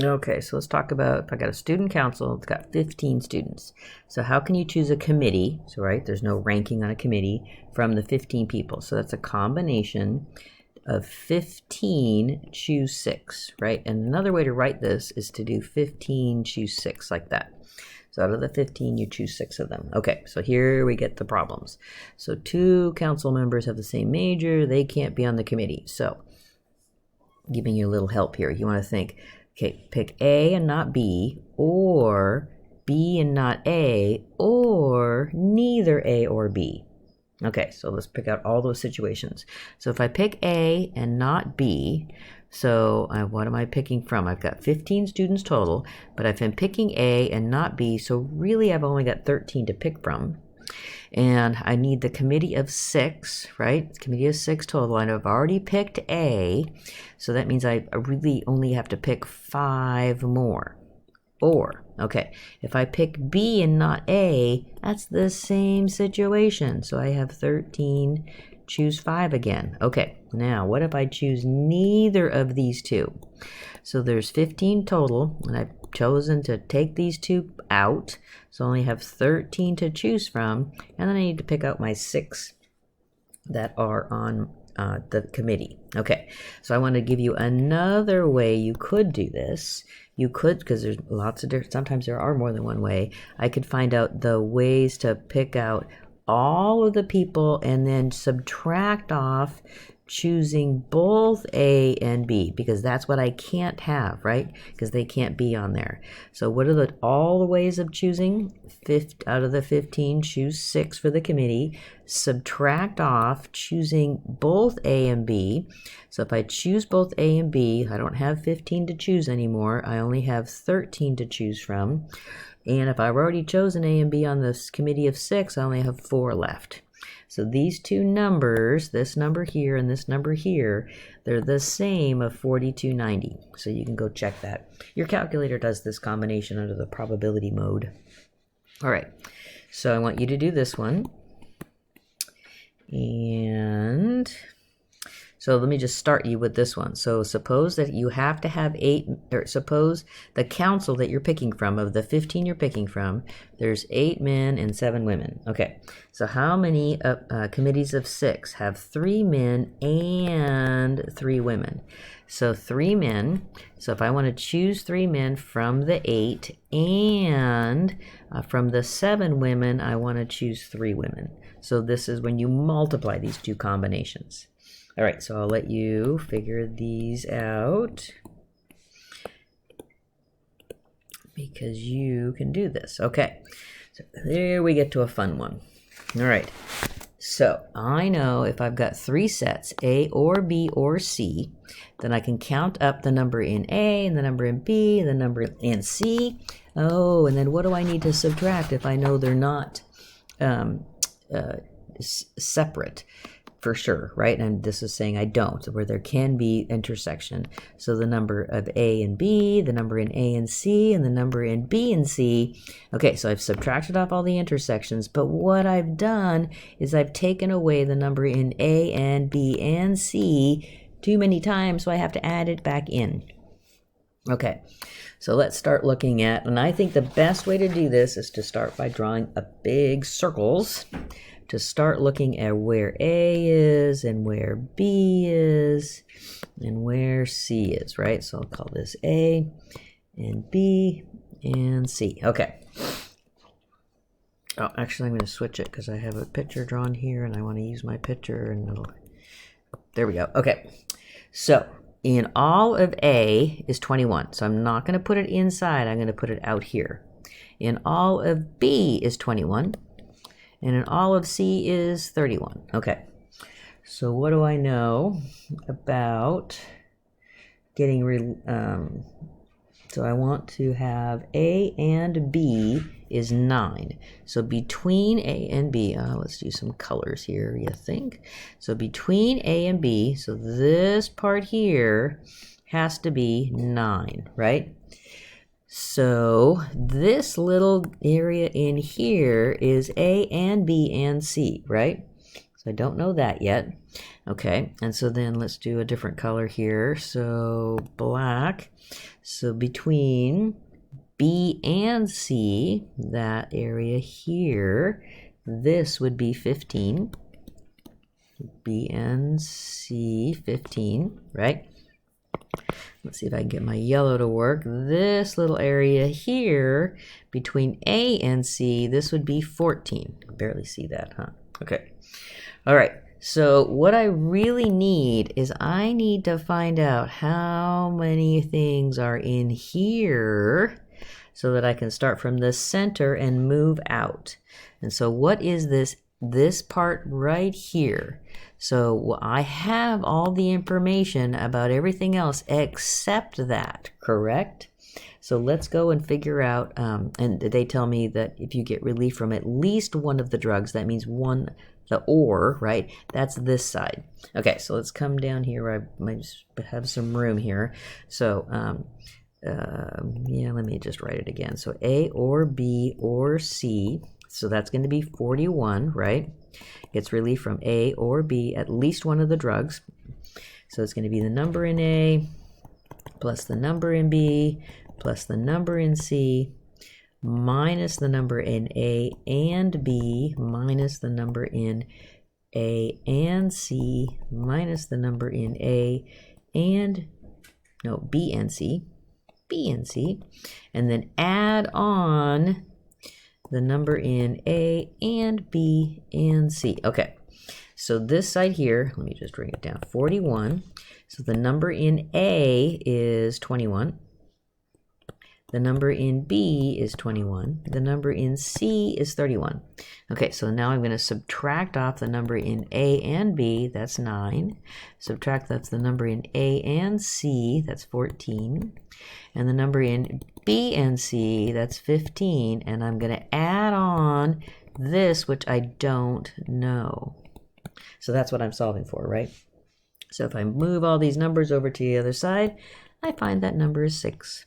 Okay, so let's talk about, if I got a student council, it's got 15 students. So how can you choose a committee? So, right, there's no ranking on a committee from the 15 people. So that's a combination of 15, choose 6, right? And another way to write this is to do 15, choose 6, like that. So out of the 15, you choose 6 of them. Okay, so here we get the problems. So 2 council members have the same major. They can't be on the committee. So giving you a little help here. You want to think, okay, pick A and not B, or B and not A, or neither A or B. Okay, so let's pick out all those situations. So if I pick A and not B, so what am I picking from? I've got 15 students total, but I've been picking A and not B, so really I've only got 13 to pick from. And I need the committee of 6, right? Committee of 6 total, and I've already picked A, so that means I really only have to pick 5 more. Or, okay, if I pick B and not A, that's the same situation. So I have 13, choose 5 again. Okay, now what if I choose neither of these two? So there's 15 total, and I've chosen to take these 2 out. So I only have 13 to choose from, and then I need to pick out my 6 that are on the committee. Okay, so I want to give you another way you could do this. You could, because there's lots of different, sometimes there are more than one way. I could find out the ways to pick out all of the people and then subtract off choosing both A and B, because that's what I can't have, right? Because they can't be on there. So what are all the ways of choosing? Out of the 15, choose 6 for the committee. Subtract off choosing both A and B. So if I choose both A and B, I don't have 15 to choose anymore. I only have 13 to choose from. And if I've already chosen A and B on this committee of 6, I only have 4 left. So these two numbers, this number here and this number here, they're the same of 4290. So you can go check that. Your calculator does this combination under the probability mode. All right, so I want you to do this one. And so let me just start you with this one. So suppose that you have to have 8, or suppose the council that you're picking from, of the 15 you're picking from, there's 8 men and 7 women. Okay, so how many committees of 6 have 3 men and 3 women? So 3 men, so if I want to choose 3 men from the 8, and from the 7 women, I want to choose 3 women. So this is when you multiply these two combinations. All right, so I'll let you figure these out, because you can do this. Okay, so there we get to a fun one. All right, so I know if I've got 3 sets, A or B or C, then I can count up the number in A and the number in B and the number in C. Oh, and then what do I need to subtract if I know they're not separate? For sure, right? And this is saying I don't, where there can be intersection. So the number of A and B, the number in A and C, and the number in B and C. Okay, so I've subtracted off all the intersections, but what I've done is I've taken away the number in A and B and C too many times, so I have to add it back in. Okay, so let's start looking at, and I think the best way to do this is to start by drawing a big circles, to start looking at where A is and where B is and where C is, right? So I'll call this A and B and C. Okay. Oh, actually, I'm going to switch it because I have a picture drawn here and I want to use my picture, and there we go. Okay. So in all of A is 21. So I'm not going to put it inside. I'm going to put it out here. In all of B is 21. And in all of C is 31. Okay, so what do I know about getting, so I want to have A and B is 9. So between A and B, let's do some colors here, you think? So between A and B, so this part here has to be 9, right? So this little area in here is A and B and C, right? So So I don't know that yet. Okay, and so then let's do a different color here. So black. So between B and C, that area here, this would be 15. B and C, 15, right? Let's see if I can get my yellow to work. This little area here between A and C, this would be 14. Barely see that, huh? Okay. All right. So what I really need is I need to find out how many things are in here so that I can start from the center and move out. And so what is this part right here? So I have all the information about everything else except that, correct? So let's go and figure out, and they tell me that if you get relief from at least one of the drugs, that means one, the or, right? That's this side. Okay, so let's come down here. I might have some room here. So, yeah, let me just write it again. So A or B or C. So that's going to be 41, right? Gets relief from A or B, at least one of the drugs. So it's going to be the number in A plus the number in B plus the number in C minus the number in A and B minus the number in A and C minus the number in B and C, and then add on the number in A and B and C. Okay, so this side here, let me just bring it down, 41. So the number in A is 21. The number in B is 21. The number in C is 31. Okay, so now I'm going to subtract off the number in A and B, that's 9. Subtract that's the number in A and C, that's 14. And the number in B and C, that's 15. And I'm going to add on this, which I don't know. So that's what I'm solving for, right? So if I move all these numbers over to the other side, I find that number is 6.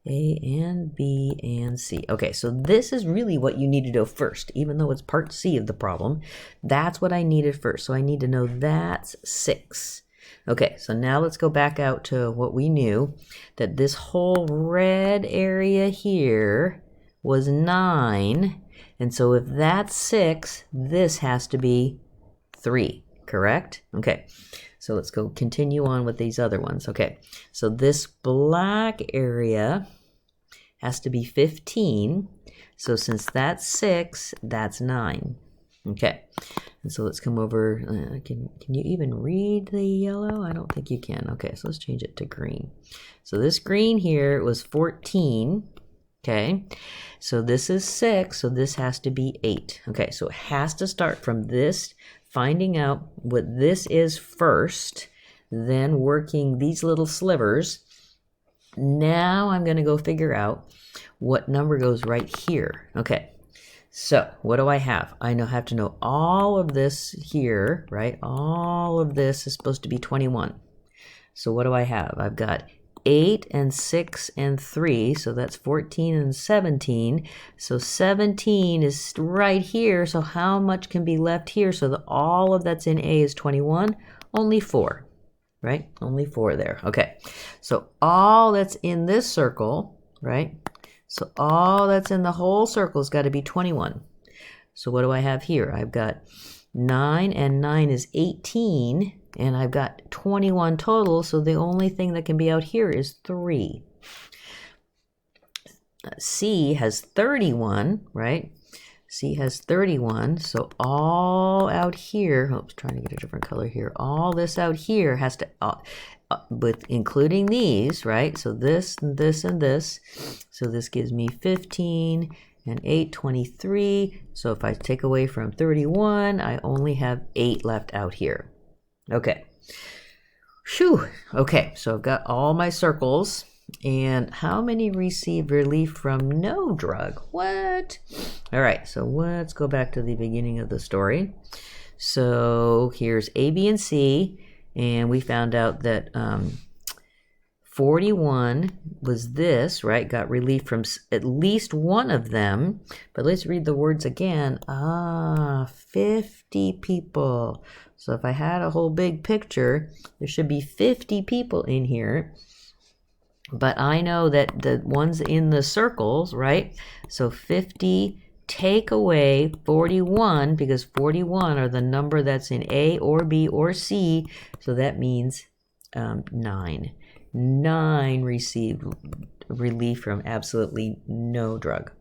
A and B and C. Okay, so this is really what you need to know first, even though it's part C of the problem. That's what I needed first. So I need to know that's 6. Okay, so now let's go back out to what we knew, that this whole red area here was 9. And so if that's 6, this has to be 3, correct? Okay, so let's go continue on with these other ones. Okay, so this black area has to be 15. So since that's 6, that's 9. Okay, and so let's come over. Can you even read the yellow? I don't think you can. Okay, so let's change it to green. So this green here was 14. Okay, so this is 6, so this has to be 8. Okay, so it has to start from this, finding out what this is first, then working these little slivers. Now I'm going to go figure out what number goes right here. Okay, so what do I have? I have to know all of this here, right? All of this is supposed to be 21. So what do I have? I've got 8 and 6 and 3, so that's 14 and 17. So 17 is right here, so how much can be left here? So all of that's in A is 21, only 4, right? Only 4 there. Okay, so all that's in this circle, right? So all that's in the whole circle has got to be 21. So what do I have here? I've got 9 and 9 is 18. And I've got 21 total, so the only thing that can be out here is 3. C has 31, right? C has 31, so all out here, oops, trying to get a different color here. All this out here has to, with including these, right? So this and this and this. So this gives me 15 and 8, 23. So if I take away from 31, I only have 8 left out here. Okay. Whew. Okay, so I've got all my circles. And how many receive relief from no drug? What? All right, so let's go back to the beginning of the story. So here's A, B, and C. And we found out that 41 was this, right? Got relief from at least one of them. But let's read the words again. 50 people. So if I had a whole big picture, there should be 50 people in here. But I know that the ones in the circles, right? So 50 take away 41, because 41 are the number that's in A or B or C. So that means 9. 9 received relief from absolutely no drug.